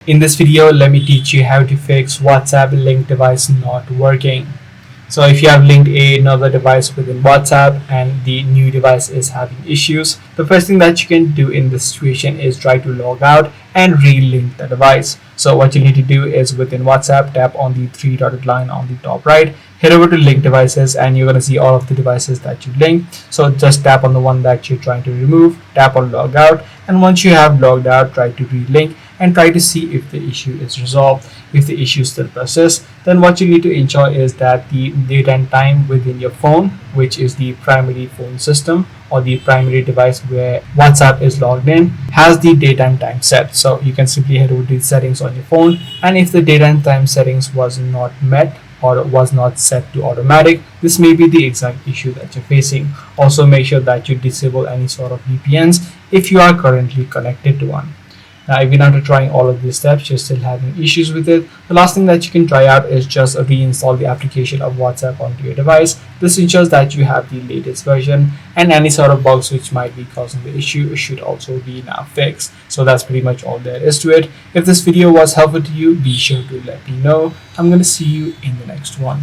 In this video, let me teach you how to fix WhatsApp link device not working. So if you have linked another device within WhatsApp and the new device is having issues, the first thing that you can do in this situation is try to log out and re-link the device. So what you need to do is within WhatsApp, tap on the three dotted line on the top right, head over to link devices, and you're going to see all of the devices that you linked. So just tap on the one that you're trying to remove, tap on log out, and once you have logged out, try to re-link and try to see if the issue is resolved. If the issue still persists, then what you need to ensure is that the date and time within your phone, which is the primary phone system or the primary device where WhatsApp is logged in, has the date and time set. So you can simply head over to the settings on your phone, and if the date and time settings was not met or was not set to automatic, this may be the exact issue that you're facing. Also make sure that you disable any sort of VPNs if you are currently connected to one. Now, if you're not trying all of these steps, you're still having issues with it, the last thing that you can try out is just reinstall the application of WhatsApp onto your device. This ensures that you have the latest version, and any sort of bugs which might be causing the issue should also be now fixed. So that's pretty much all there is to it. If this video was helpful to you, be sure to let me know. I'm going to see you in the next one.